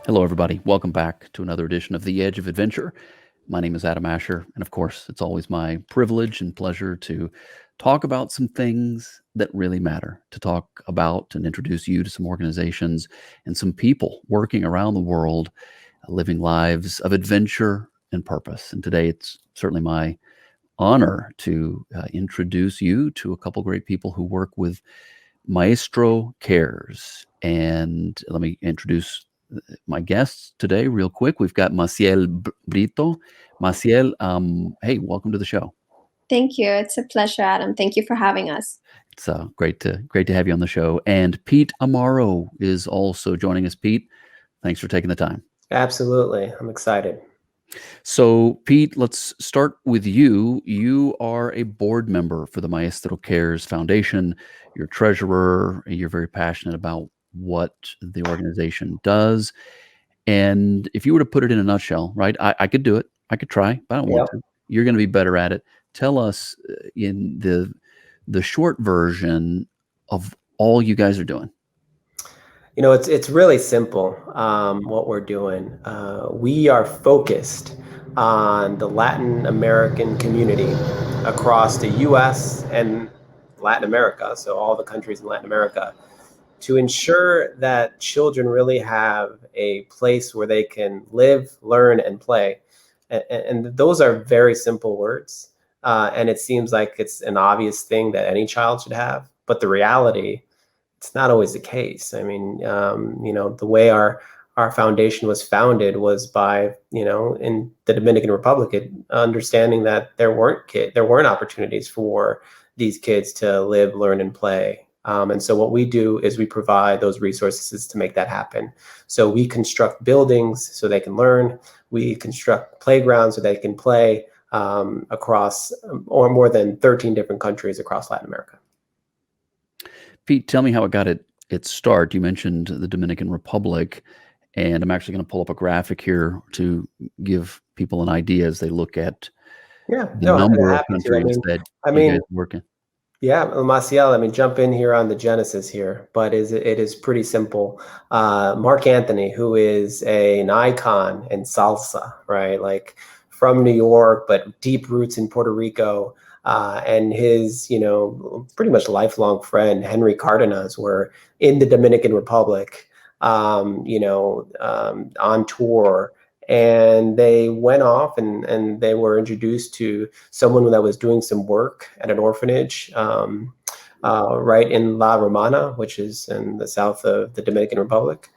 Hello, everybody. Welcome back to another edition of The Edge of Adventure. My name is Adam Asher, and of course, it's always my privilege and pleasure to talk about some things that really matter, to talk about and introduce you to some organizations and some people working around the world, living lives of adventure and purpose. And today, it's certainly my honor to introduce you to a couple great people who work with Maestro Cares. And let me introduce my guests today real quick. We've got Massiel Brito. Massiel, hey, welcome to the show. Thank you. It's a pleasure, Adam. Thank you for having us. It's great to have you on the show. And Pete Amaro is also joining us. Pete, thanks for taking the time. Absolutely. I'm excited. So, Pete, let's start with you. You are a board member for the Maestro Cares Foundation. You're treasurer. You're very passionate about what the organization does. And if you were to put it in a nutshell, right, I could do it. I could try, but I don't want to. You're going to be better at it. Tell us in the short version of all you guys are doing. You know, it's really simple what we're doing. We are focused on the Latin American community across the U.S. and Latin America, so all the countries in Latin America, to ensure that children really have a place where they can live, learn, and play. And those are very simple words. And it seems like it's an obvious thing that any child should have. But the reality, it's not always the case. I mean, the way our foundation was founded was by, in the Dominican Republic, understanding that there weren't opportunities for these kids to live, learn, and play. And so what we do is we provide those resources to make that happen. So we construct buildings so they can learn. We construct playgrounds so they can play across or more than 13 different countries across Latin America. Pete, tell me how it got its start. You mentioned the Dominican Republic, and I'm actually going to pull up a graphic here to give people an idea as they look at the number of countries that you guys work in. Yeah, Massiel, jump in here on the genesis here, but it is pretty simple. Marc Anthony, who is an icon in salsa, right? Like from New York, but deep roots in Puerto Rico, and his, pretty much lifelong friend, Henry Cardenas, were in the Dominican Republic, on tour. And they went off and they were introduced to someone that was doing some work at an orphanage right in La Romana, which is in the south of the Dominican Republic.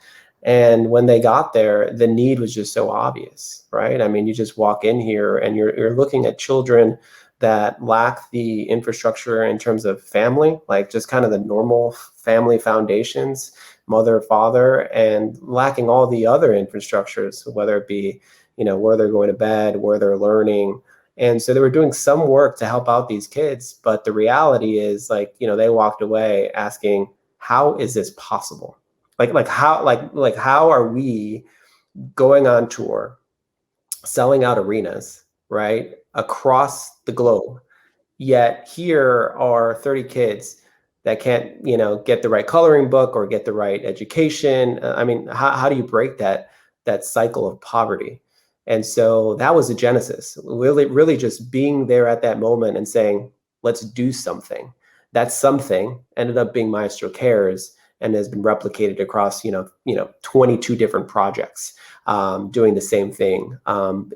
And when they got there, the need was just so obvious, right? I mean, you just walk in here and you're looking at children that lack the infrastructure in terms of family, like just kind of the normal family foundations, mother, father, and lacking all the other infrastructures, whether it be, where they're going to bed, where they're learning. And so they were doing some work to help out these kids. But the reality is they walked away asking, how is this possible? How are we going on tour, selling out arenas, right, across the globe, yet here are 30 kids that can't, get the right coloring book or get the right education? How do you break that cycle of poverty? And so that was the genesis, really just being there at that moment and saying, let's do something. That something ended up being Maestro Cares and has been replicated across, 22 different projects doing the same thing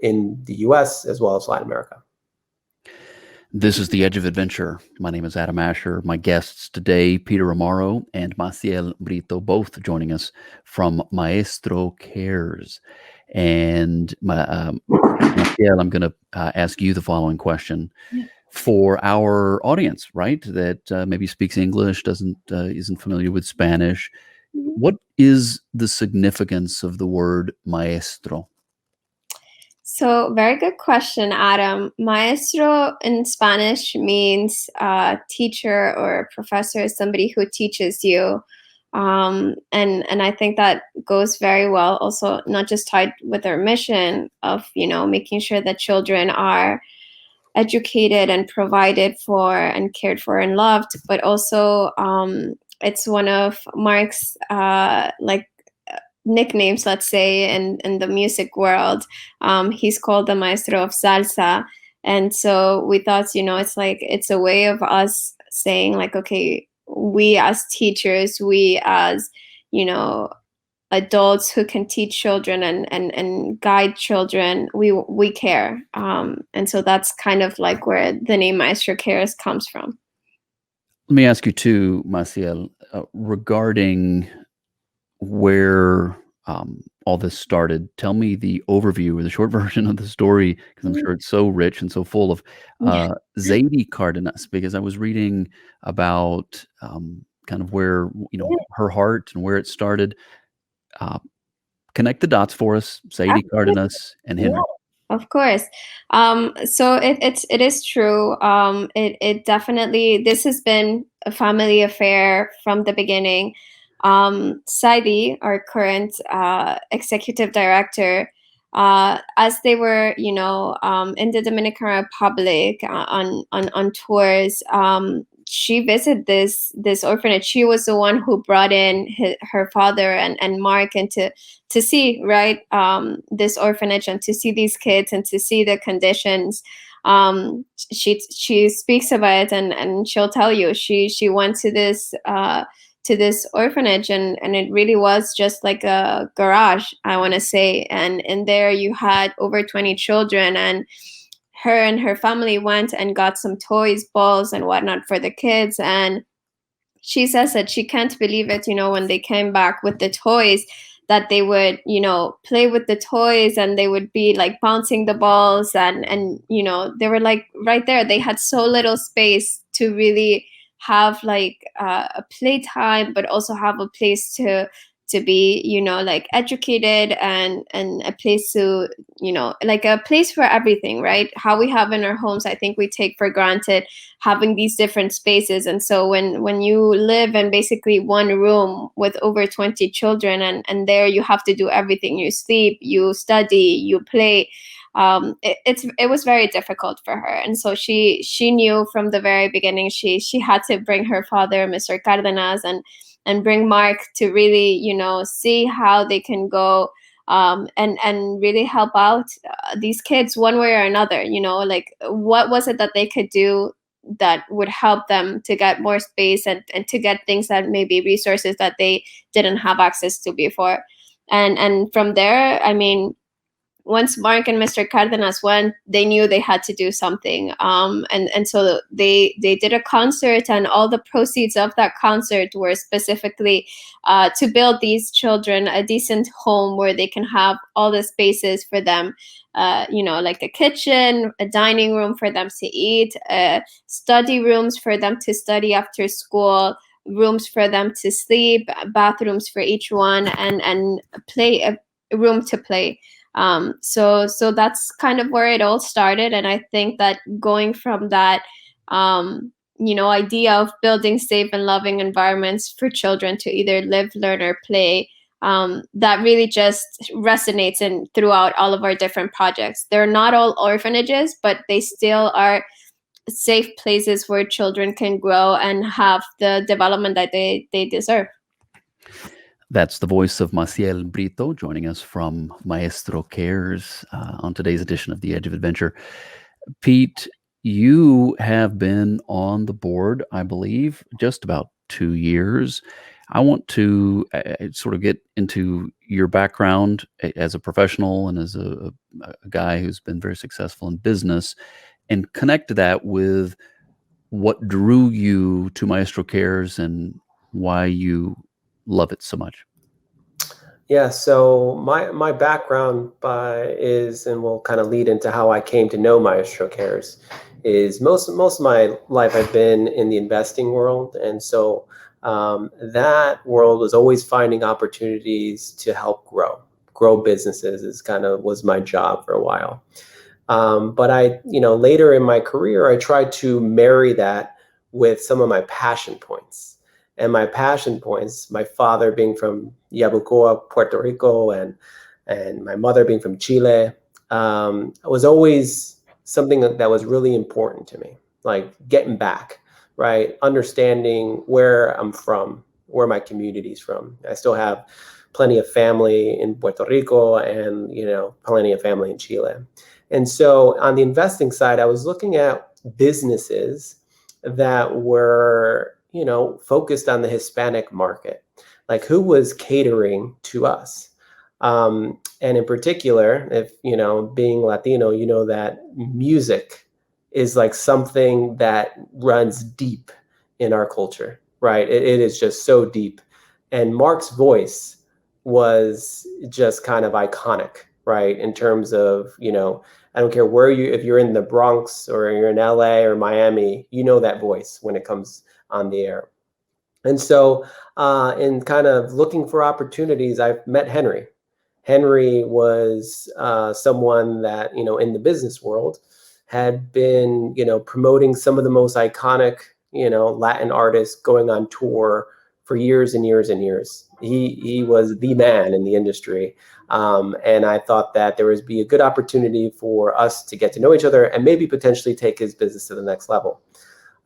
in the US as well as Latin America. This is The Edge of Adventure. My name is Adam Asher. My guests today, Peter Amaro and Massiel Brito, both joining us from Maestro Cares. And Massiel, I'm going to ask you the following question. Yeah. For our audience, right, that maybe speaks English, isn't familiar with Spanish, what is the significance of the word maestro? So, very good question, Adam. Maestro in Spanish means teacher or professor, somebody who teaches you. And I think that goes very well also, not just tied with our mission of, making sure that children are educated and provided for and cared for and loved, but also it's one of Marc's nicknames, let's say, in the music world. He's called the Maestro of Salsa. And so we thought, it's like, it's a way of us saying like, okay, we as teachers, we as, adults who can teach children and guide children, we care. And so that's kind of like where the name Maestro Cares comes from. Let me ask you too, Massiel, regarding where all this started. Tell me the overview or the short version of the story, because I'm sure it's so rich and so full of Zaidi Cardenas, because I was reading about kind of where, her heart and where it started. Connect the dots for us, Zaidi Cardenas and Henry. Of course. So it is true. It definitely, this has been a family affair from the beginning. Saidi, our current executive director, as they were, in the Dominican Republic on tours, she visited this orphanage. She was the one who brought in her father and Marc, and to see, right, this orphanage, and to see these kids and to see the conditions. She speaks about it, and she'll tell you she went to this orphanage, and it really was just like a garage, I want to say. And in there you had over 20 children, and her and her family went and got some toys, balls and whatnot for the kids. And she says that she can't believe it, when they came back with the toys, that they would, play with the toys, and they would be like bouncing the balls, and they were like right there. They had so little space to really have like a playtime, but also have a place to be, like educated, and a place to, like a place for everything, right? How we have in our homes, I think we take for granted having these different spaces. And so when you live in basically one room with over 20 children, and there you have to do everything, you sleep, you study, you play, it was very difficult for her. And so she knew from the very beginning she had to bring her father, Mr. Cardenas, and bring Marc to really, see how they can go and really help out these kids one way or another. Like, what was it that they could do that would help them to get more space, and to get things that maybe resources that they didn't have access to before. And from there, I mean, once Marc and Mr. Cardenas went, they knew they had to do something. And so they did a concert, and all the proceeds of that concert were specifically to build these children a decent home where they can have all the spaces for them, like a kitchen, a dining room for them to eat, study rooms for them to study after school, rooms for them to sleep, bathrooms for each one, and a room to play. So that's kind of where it all started. And I think that going from that, idea of building safe and loving environments for children to either live, learn, or play, that really just resonates throughout all of our different projects. They're not all orphanages, but they still are safe places where children can grow and have the development that they deserve. That's the voice of Massiel Brito joining us from Maestro Cares on today's edition of The Edge of Adventure. Pete, you have been on the board, I believe, just about 2 years. I want to sort of get into your background as a professional and as a guy who's been very successful in business, and connect that with what drew you to Maestro Cares and why you love it so much. Yeah, so my background is, and will kind of lead into how I came to know Maestro Cares, is most of my life I've been in the investing world, and so that world was always finding opportunities to help grow businesses. Was my job for a while. But I, later in my career, I tried to marry that with some of my passion points. And my passion points, my father being from Yabucoa, Puerto Rico, and my mother being from Chile, was always something that was really important to me, like getting back, right? Understanding where I'm from, where my community's from. I still have plenty of family in Puerto Rico and, plenty of family in Chile. And so on the investing side, I was looking at businesses that were, focused on the Hispanic market, like who was catering to us. And in particular, if, being Latino, that music is like something that runs deep in our culture, right? It is just so deep. And Marc's voice was just kind of iconic, right? In terms of, I don't care if you're in the Bronx or you're in LA or Miami, that voice when it comes on the air. And so in kind of looking for opportunities, I've met Henry. Henry was someone that, in the business world had been, promoting some of the most iconic, Latin artists going on tour for years and years and years. He was the man in the industry. And I thought that there would be a good opportunity for us to get to know each other and maybe potentially take his business to the next level.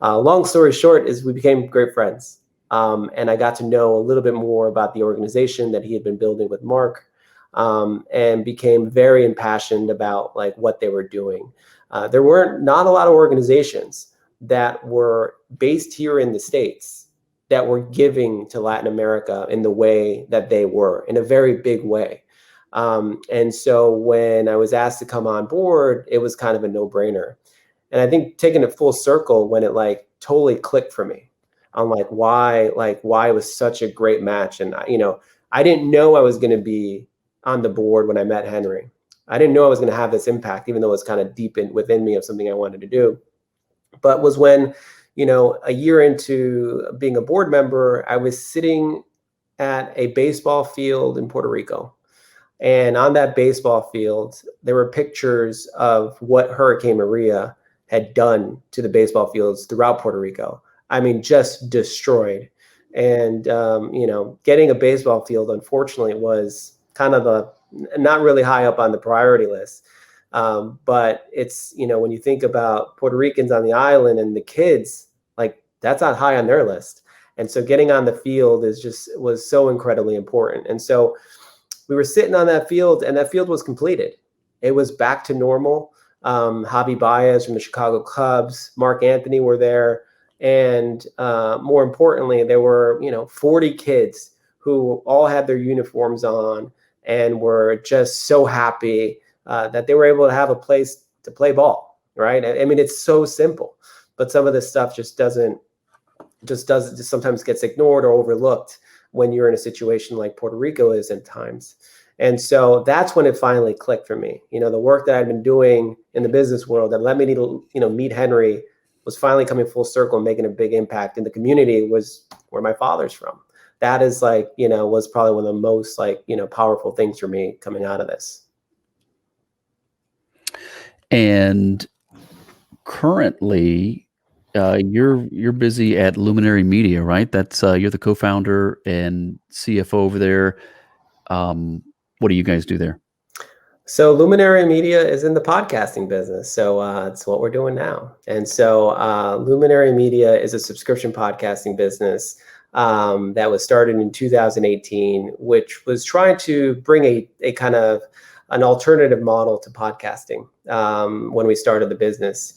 Long story short is we became great friends. And I got to know a little bit more about the organization that he had been building with Marc, and became very impassioned about like what they were doing. There weren't not a lot of organizations that were based here in the States that were giving to Latin America in the way that they were, in a very big way. And so when I was asked to come on board, it was kind of a no-brainer. And I think taking it full circle, when it like totally clicked for me on why it was such a great match. And, I didn't know I was going to be on the board when I met Henry. I didn't know I was going to have this impact, even though it was kind of deep within me of something I wanted to do. But was when, a year into being a board member, I was sitting at a baseball field in Puerto Rico. And on that baseball field, there were pictures of what Hurricane Maria had done to the baseball fields throughout Puerto Rico. I mean, just destroyed. And, getting a baseball field, unfortunately, was kind of not really high up on the priority list. But it's, when you think about Puerto Ricans on the island and the kids, like that's not high on their list. And so getting on the field was so incredibly important. And so we were sitting on that field, and that field was completed. It was back to normal. Javi Baez from the Chicago Cubs, Marc Anthony were there. And more importantly, there were, 40 kids who all had their uniforms on and were just so happy that they were able to have a place to play ball, right? I mean, it's so simple, but some of this stuff just sometimes gets ignored or overlooked when you're in a situation like Puerto Rico is at times. And so that's when it finally clicked for me. The work that I'd been doing in the business world that led me to, meet Henry was finally coming full circle and making a big impact in the community was where my father's from. That is was probably one of the most powerful things for me coming out of this. And currently, you're busy at Luminary Media, right? That's you're the co-founder and CFO over there. What do you guys do there? So Luminary Media is in the podcasting business. So it's what we're doing now. And so Luminary Media is a subscription podcasting business that was started in 2018, which was trying to bring a kind of an alternative model to podcasting when we started the business.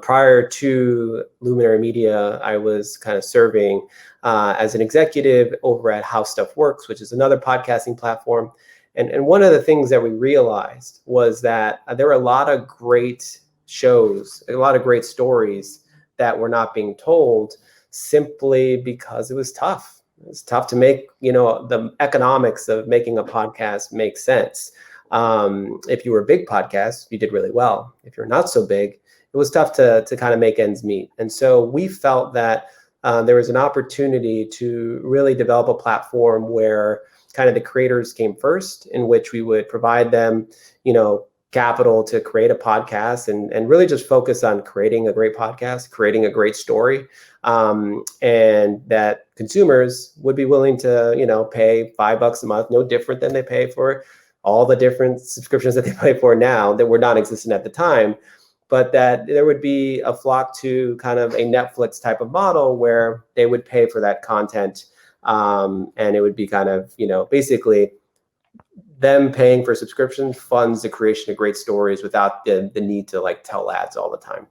Prior to Luminary Media, I was kind of serving as an executive over at How Stuff Works, which is another podcasting platform. And one of the things that we realized was that there were a lot of great shows, a lot of great stories that were not being told simply because it was tough. It was tough to make, the economics of making a podcast make sense. If you were a big podcast, you did really well. If you're not so big, it was tough to kind of make ends meet. And so we felt that there was an opportunity to really develop a platform where kind of the creators came first, in which we would provide them, capital to create a podcast and really just focus on creating a great podcast, creating a great story, and that consumers would be willing to, pay $5 a month, no different than they pay for all the different subscriptions that they pay for now that were non-existent at the time, but that there would be a flock to kind of a Netflix type of model where they would pay for that content And it would be kind of, basically them paying for subscription funds the creation of great stories without the need to like tell ads all the time.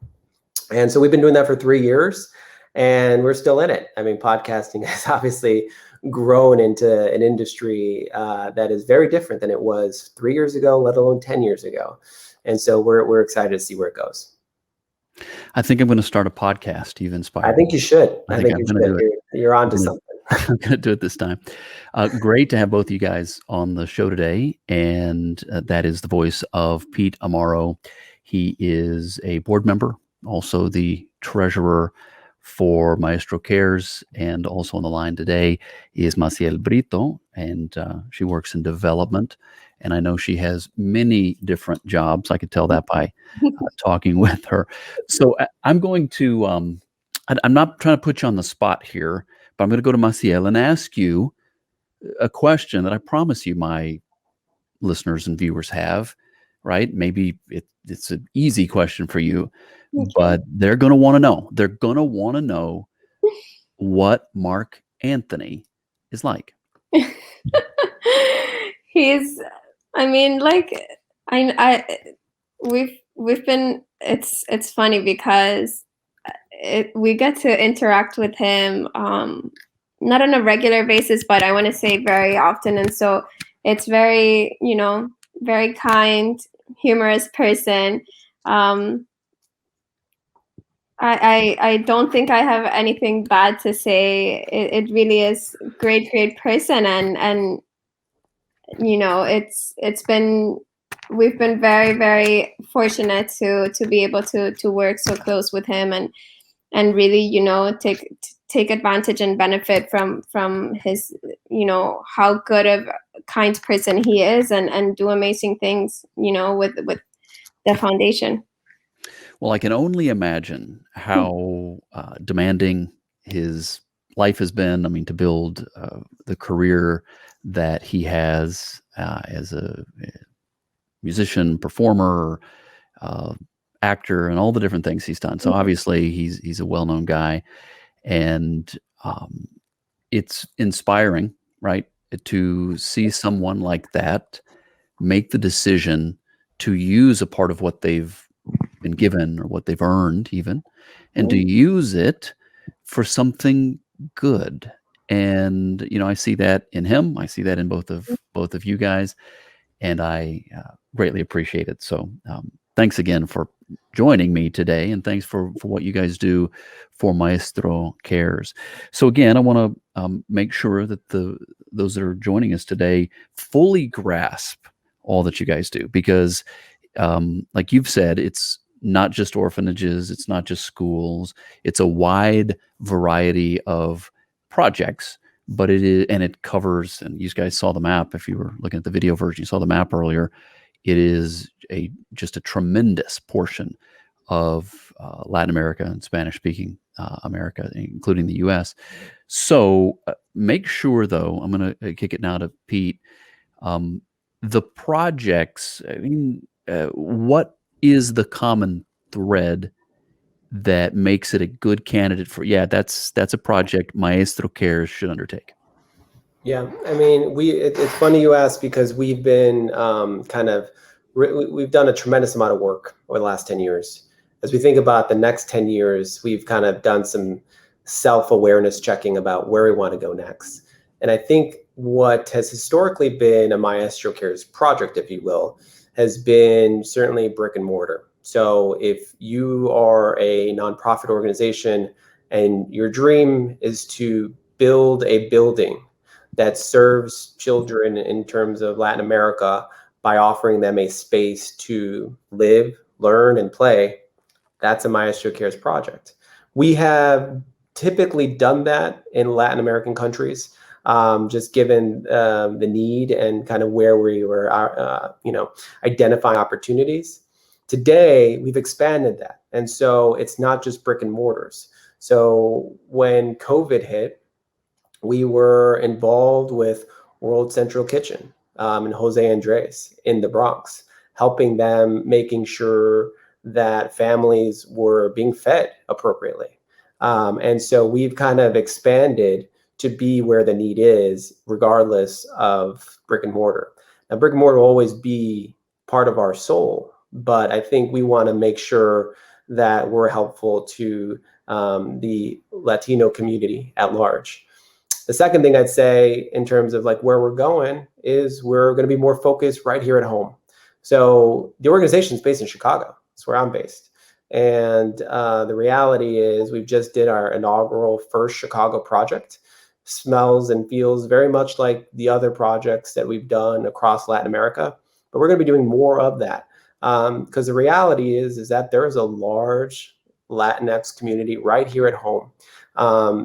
And so we've been doing that for 3 years, and we're still in it. I mean, podcasting has obviously grown into an industry that is very different than it was 3 years ago, let alone 10 years ago. And so we're excited to see where it goes. I think I'm going to start a podcast. You've inspired I think you should. I think I'm going to do it. You're on to something. I'm going to do it this time. Great to have both of you guys on the show today. And that is the voice of Pete Amaro. He is a board member, also the treasurer for Maestro Cares, and also on the line today is Massiel Brito, and she works in development. And I know she has many different jobs. I could tell that by talking with her. So I'm going to, I'm not trying to put you on the spot here, but I'm going to go to Massiel and ask you a question that I promise you my listeners and viewers have, right? Maybe it's an easy question for you, but they're going to want to know. They're going to want to know what Marc Anthony is like. We've been, it's funny because we get to interact with him, not on a regular basis, but I want to say very often. And so it's very, very kind, humorous person. I don't think I have anything bad to say. It really is great person. And we've been very, very fortunate to be able to work so close with him and really, take advantage and benefit from his, how good of a kind person he is and do amazing things, with the foundation. Well, I can only imagine how demanding his life has been. I mean, to build the career that he has as a musician, performer, actor, and all the different things he's done. So obviously he's a well-known guy, and it's inspiring, right, to see someone like that make the decision to use a part of what they've been given or what they've earned even, and to use it for something good. And, I see that in him. I see that in both of you guys, and I greatly appreciate it. So thanks again for joining me today, and thanks for what you guys do for Maestro Cares. So again, I want to make sure that those that are joining us today fully grasp all that you guys do, because like you've said, it's not just orphanages, it's not just schools, it's a wide variety of projects, but it covers, and you guys saw the map. If you were looking at the video version, you saw the map earlier. It is just a tremendous portion of Latin America and Spanish-speaking America, including the U.S. So make sure, though, I'm going to kick it now to Pete. The projects, I mean, what is the common thread that makes it a good candidate for? Yeah, that's a project Maestro Cares should undertake. Yeah, I mean, it's funny you ask, because we've been we've done a tremendous amount of work over the last 10 years. As we think about the next 10 years, we've kind of done some self-awareness checking about where we want to go next. And I think what has historically been a Maestro Cares project, if you will, has been certainly brick and mortar. So if you are a nonprofit organization and your dream is to build a building that serves children in terms of Latin America by offering them a space to live, learn, and play, that's a Maestro Cares project. We have typically done that in Latin American countries, just given the need and kind of where we were, identifying opportunities. Today, we've expanded that. And so it's not just brick and mortars. So when COVID hit, we were involved with World Central Kitchen and Jose Andres in the Bronx, helping them, making sure that families were being fed appropriately. And so we've kind of expanded to be where the need is, regardless of brick and mortar. Now, brick and mortar will always be part of our soul, but I think we want to make sure that we're helpful to the Latino community at large. The second thing I'd say in terms of like where we're going is we're going to be more focused right here at home. So the organization is based in Chicago. That's where I'm based. And the reality is we just did our inaugural first Chicago project. Smells and feels very much like the other projects that we've done across Latin America, but we're going to be doing more of that. Because the reality is that there is a large Latinx community right here at home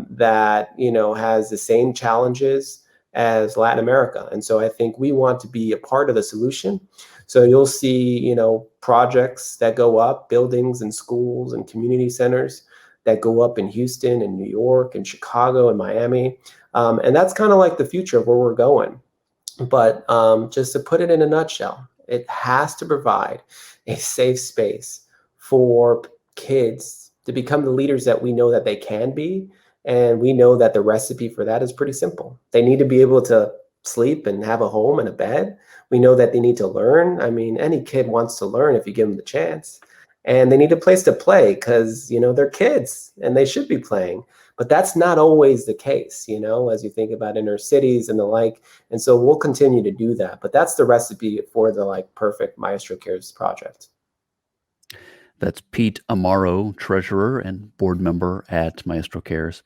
that, you know, has the same challenges as Latin America. And so I think we want to be a part of the solution. So you'll see, you know, projects that go up, buildings and schools and community centers that go up in Houston and New York and Chicago and Miami. And that's kind of like the future of where we're going. But just to put it in a nutshell, it has to provide a safe space for kids to become the leaders that we know that they can be. And we know that the recipe for that is pretty simple. They need to be able to sleep and have a home and a bed. We know that they need to learn. I mean, any kid wants to learn if you give them the chance. And they need a place to play because, you know, they're kids and they should be playing. But that's not always the case, you know, as you think about inner cities and the like. And so we'll continue to do that. But that's the recipe for the like perfect Maestro Cares project. That's Pete Amaro, treasurer and board member at Maestro Cares.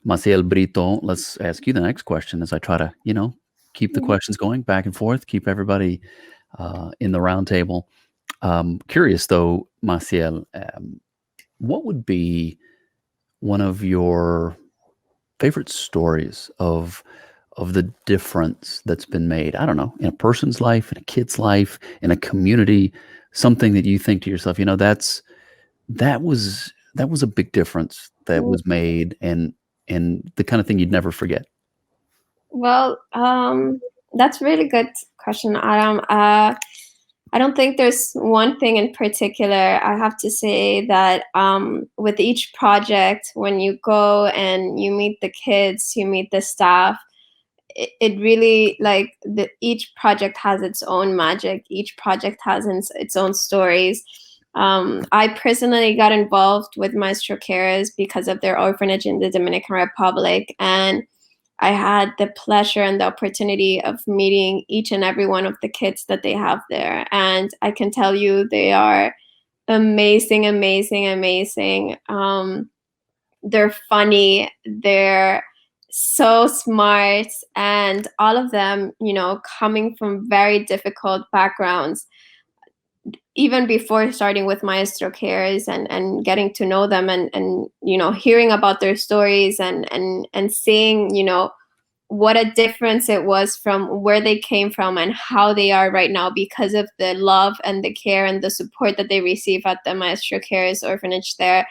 Massiel, Brito, let's ask you the next question as I try to, you know, keep the questions going back and forth, keep everybody in the round table. Curious though, Massiel, what would be one of your favorite stories of the difference that's been made? I don't know, in a person's life, in a kid's life, in a community, something that you think to yourself, you know, that was a big difference that was made, and the kind of thing you'd never forget. Well, that's a really good question, Adam. I don't think there's one thing in particular. I have to say that with each project, when you go and you meet the kids, you meet the staff, it really, like, each project has its own magic. Each project has its own stories. I personally got involved with Maestro Cares because of their orphanage in the Dominican Republic, and I had the pleasure and the opportunity of meeting each and every one of the kids that they have there. And I can tell you they are amazing, amazing, amazing. They're funny, they're so smart, and all of them, you know, coming from very difficult backgrounds. Even before starting with Maestro Cares and getting to know them and you know, hearing about their stories and seeing, you know, what a difference it was from where they came from and how they are right now because of the love and the care and the support that they receive at the Maestro Cares orphanage there.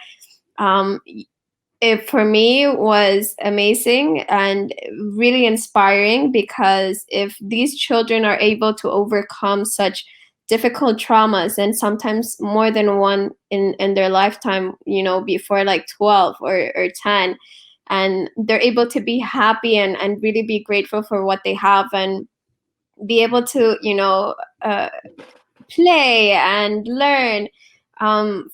It for me was amazing and really inspiring, because if these children are able to overcome such difficult traumas, and sometimes more than one in their lifetime, you know, before like 12 or 10, and they're able to be happy and really be grateful for what they have and be able to, you know, play and learn.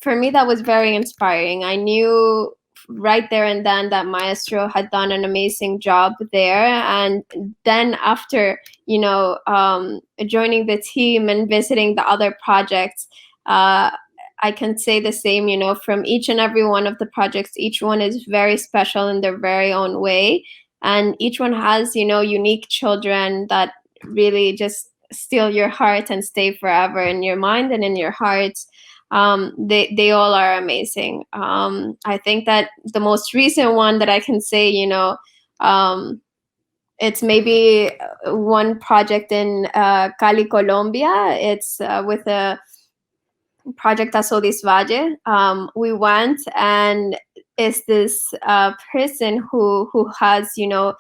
For me, that was very inspiring. I knew right there and then that Maestro had done an amazing job there. And then after, you know, joining the team and visiting the other projects, I can say the same, you know, from each and every one of the projects, each one is very special in their very own way. And each one has, you know, unique children that really just steal your heart and stay forever in your mind and in your heart. They all are amazing. I think that the most recent one that I can say, you know, it's maybe one project in Cali, Colombia. It's with a project Azodis Valle. We went, and it's this person who has, you know,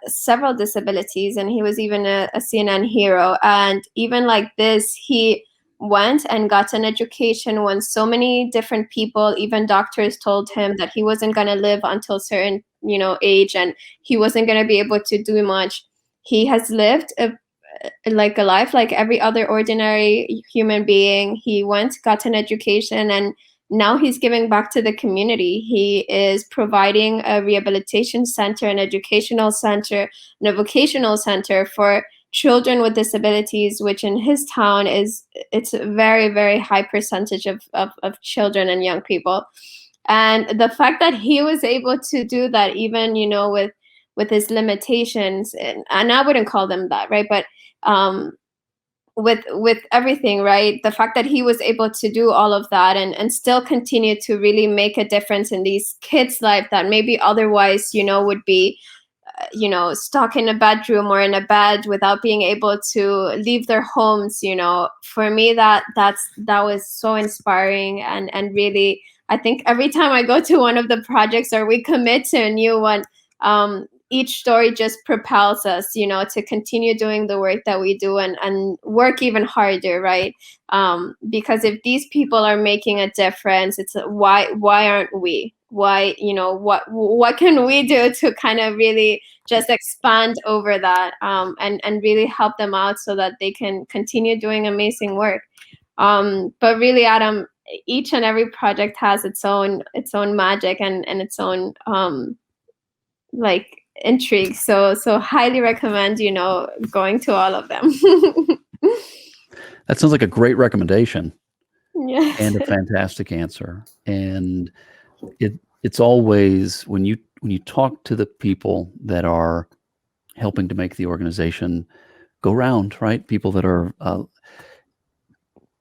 several disabilities, and he was even a CNN hero. And even like this, he went and got an education when so many different people, even doctors, told him that he wasn't going to live until certain age, and he wasn't going to be able to do much. He has lived a life like every other ordinary human being. He went, got an education, and now he's giving back to the community. He is providing a rehabilitation center, an educational center, and a vocational center for children with disabilities, which in his town it's a very, very high percentage of children and young people. And the fact that he was able to do that, even, with his limitations, and I wouldn't call them that, right? But with everything, right? The fact that he was able to do all of that and still continue to really make a difference in these kids' life that maybe otherwise, would be, stuck in a bedroom or in a bed without being able to leave their homes. For me, that was so inspiring, and really, I think every time I go to one of the projects or we commit to a new one, each story just propels us, to continue doing the work that we do and work even harder, right? Because if these people are making a difference, it's why aren't we? Why, what can we do to kind of really just expand over that, and really help them out so that they can continue doing amazing work. But really, Adam, each and every project has its own magic and its own like intrigue. So highly recommend, going to all of them. That sounds like a great recommendation. Yes. And a fantastic answer. And it's always when you talk to the people that are helping to make the organization go round, right? People that are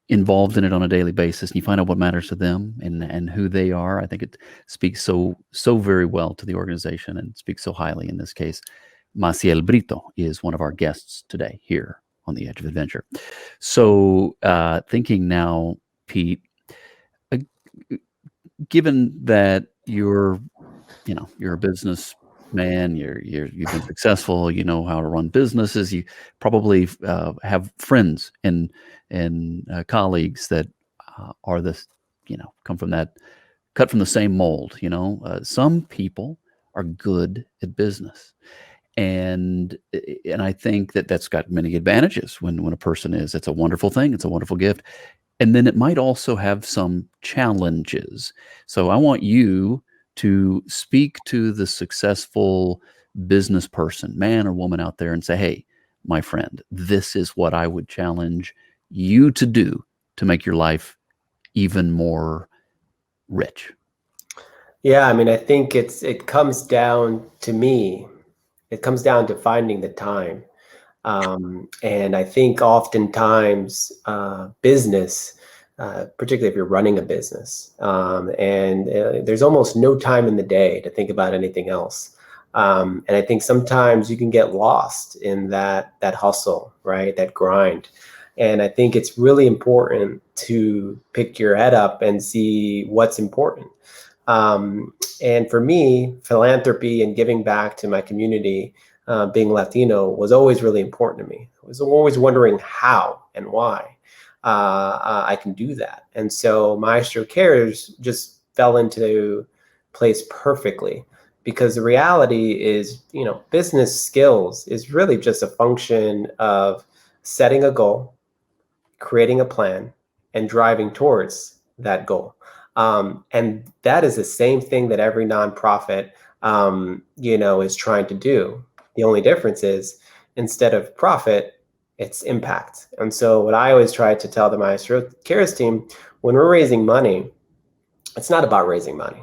involved in it on a daily basis, and you find out what matters to them and who they are. I think it speaks so very well to the organization, and speaks so highly. In this case, Massiel Brito is one of our guests today here on the Edge of Adventure. So thinking now, Pete, given that you're a businessman, you've been successful, you know how to run businesses, you probably have friends and colleagues that are this, come from that, cut from the same mold. Some people are good at business, and I think that's got many advantages. When a person is, it's a wonderful thing, it's a wonderful gift. And then it might also have some challenges. So I want you to speak to the successful business person, man or woman out there, and say, hey, my friend, this is what I would challenge you to do to make your life even more rich. Yeah, I mean, I think it comes down to me. It comes down to finding the time. And I think oftentimes business, particularly if you're running a business, and there's almost no time in the day to think about anything else. And I think sometimes you can get lost in that hustle, right? That grind. And I think it's really important to pick your head up and see what's important. And for me, philanthropy and giving back to my community, being Latino, was always really important to me. I was always wondering how and why I can do that. And so Maestro Cares just fell into place perfectly, because the reality is, business skills is really just a function of setting a goal, creating a plan, and driving towards that goal. And that is the same thing that every nonprofit, is trying to do. The only difference is, instead of profit, it's impact. And so what I always try to tell the Maestro Cares team, when we're raising money, it's not about raising money.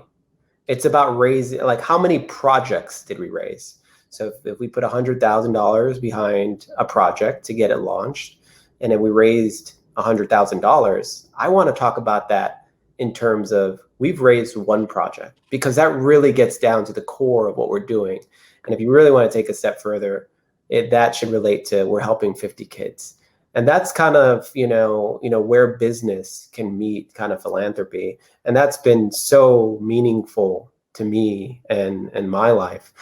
It's about raising, like, how many projects did we raise? So if we put $100,000 behind a project to get it launched, and then we raised $100,000, I want to talk about that in terms of, we've raised one project, because that really gets down to the core of what we're doing. And if you really want to take a step further, that should relate to, we're helping 50 kids. And that's kind of, where business can meet kind of philanthropy. And that's been so meaningful to me and my life,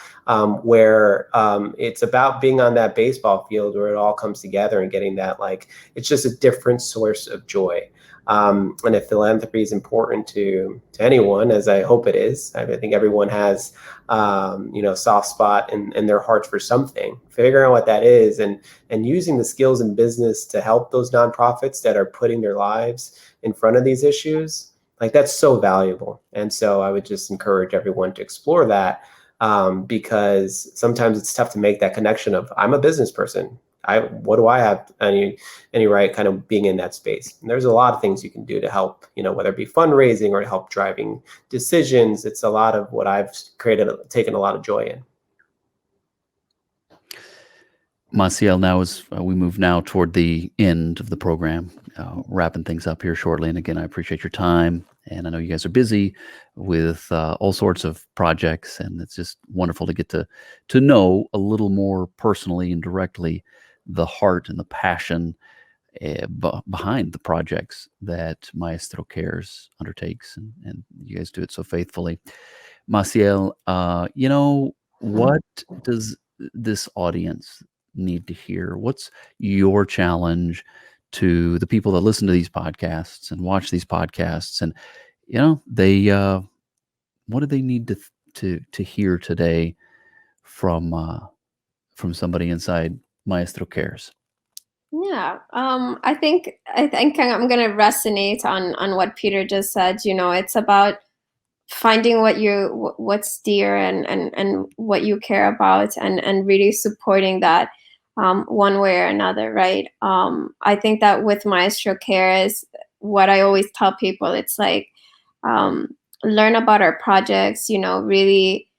where it's about being on that baseball field where it all comes together and getting that, like, it's just a different source of joy. And if philanthropy is important to anyone, as I hope it is, I think everyone has, soft spot in their hearts for something. Figuring out what that is and using the skills in business to help those nonprofits that are putting their lives in front of these issues, like, that's so valuable. And so I would just encourage everyone to explore that, because sometimes it's tough to make that connection of, I'm a business person. What do I have any right kind of being in that space? And there's a lot of things you can do to help, whether it be fundraising or help driving decisions. It's a lot of what I've taken a lot of joy in. Massiel, now as we move now toward the end of the program, wrapping things up here shortly. And again, I appreciate your time. And I know you guys are busy with all sorts of projects, and it's just wonderful to get to know a little more personally and directly the heart and the passion behind the projects that Maestro Cares undertakes, and you guys do it so faithfully. Massiel, what does this audience need to hear? What's your challenge to the people that listen to these podcasts and watch these podcasts, and they what do they need to hear today from somebody inside Maestro Cares? Yeah, I think I'm gonna resonate on what Peter just said. It's about finding what's dear and what you care about, and really supporting that, one way or another, right? I think that with Maestro Cares, what I always tell people, it's like, learn about our projects, really,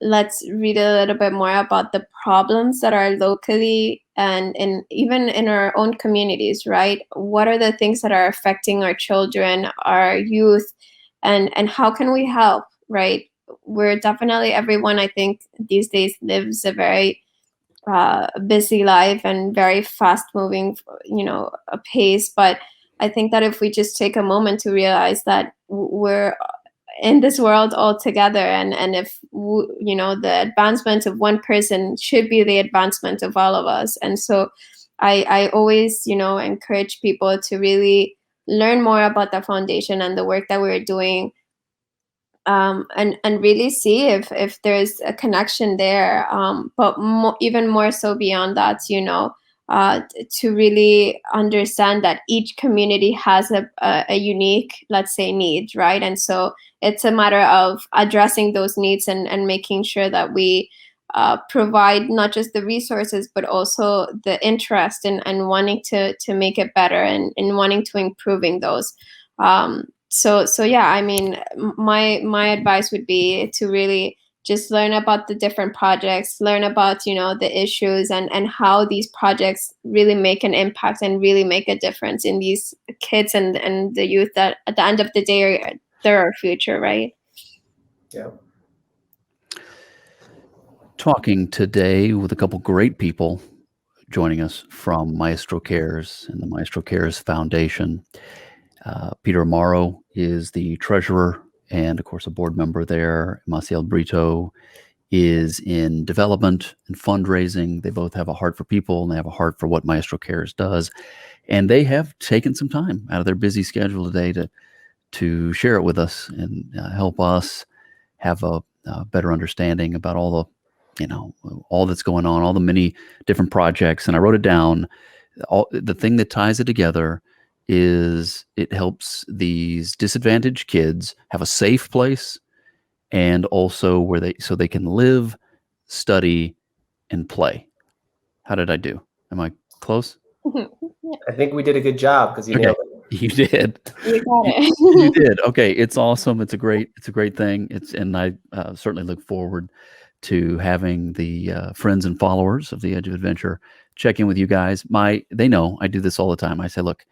let's read a little bit more about the problems that are locally and even in our own communities, right? What are the things that are affecting our children, our youth, and how can we help, right? We're definitely, everyone, I think, these days lives a very busy life and very fast moving, a pace. But I think that if we just take a moment to realize that we're in this world all together, and if the advancement of one person should be the advancement of all of us. And so I always encourage people to really learn more about the foundation and the work that we're doing, and really see if there's a connection there, but even more so beyond that, to really understand that each community has a unique, let's say, need, right? And so it's a matter of addressing those needs and making sure that we provide not just the resources, but also the interest and wanting to make it better, and wanting to improving those. So yeah, I mean, my advice would be to really just learn about the different projects, learn about the issues, and how these projects really make an impact and really make a difference in these kids and the youth that at the end of the day they're our future, right? Yeah. Talking today with a couple great people joining us from Maestro Cares and the Maestro Cares Foundation. Peter Amaro is the treasurer and, of course, a board member there. Massiel Brito is in development and fundraising. They both have a heart for people, and they have a heart for what Maestro Cares does. And they have taken some time out of their busy schedule today to share it with us and help us have a better understanding about all that's going on, all the many different projects. And I wrote it down. The thing that ties it together is it helps these disadvantaged kids have a safe place, and also so they can live, study, and play. How did I do? Am I close? I think we did a good job, because you nailed it. You did. You got it. You did. Okay, it's awesome. It's a great thing. And I certainly look forward to having the friends and followers of the Edge of Adventure check in with you guys. They know I do this all the time. I say, look,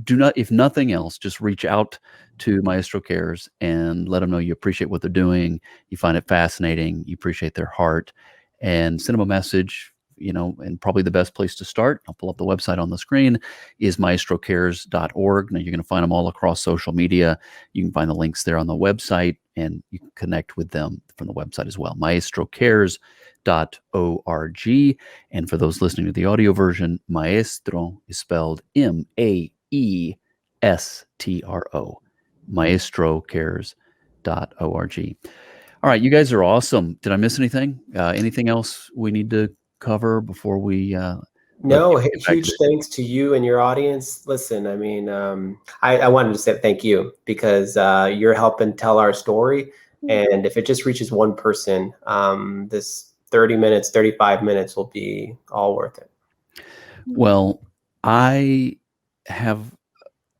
do not, if nothing else, just reach out to Maestro Cares and let them know you appreciate what they're doing. You find it fascinating. You appreciate their heart, and send them a message. And probably the best place to start, I'll pull up the website on the screen, is maestrocares.org. Now you're going to find them all across social media. You can find the links there on the website, and you can connect with them from the website as well, maestrocares.org. And for those listening to the audio version, Maestro is spelled Maestro, maestrocares.org. All right, you guys are awesome. Did I miss anything? Anything else we need to cover before we No, get back to huge thanks to you and your audience. Listen, I mean, I wanted to say thank you because you're helping tell our story. And if it just reaches one person, this 30 minutes, 35 minutes will be all worth it. Well, I have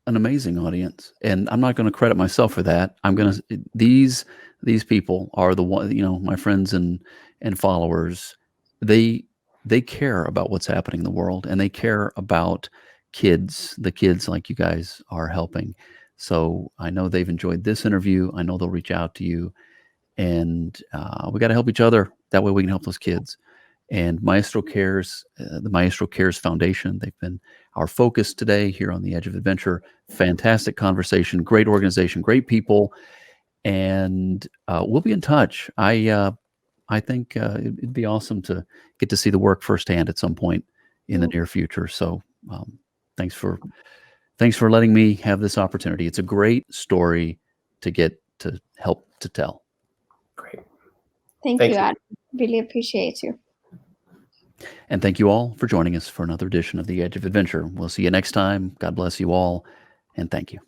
an amazing audience, and I'm not going to credit myself for that. I'm going to these people are the one, my friends and followers. They care about what's happening in the world, and they care about the kids like you guys are helping. So I know they've enjoyed this interview. I know they'll reach out to you, and we got to help each other. That way we can help those kids. And Maestro Cares, the Maestro Cares Foundation, they've been our focus today here on the Edge of Adventure. Fantastic conversation, great organization, great people, and we'll be in touch. I think it'd be awesome to get to see the work firsthand at some point in the near future. So thanks for letting me have this opportunity. It's a great story to get to help to tell. Great. Thank you, Adam. Really appreciate you. And thank you all for joining us for another edition of The Edge of Adventure. We'll see you next time. God bless you all, and thank you.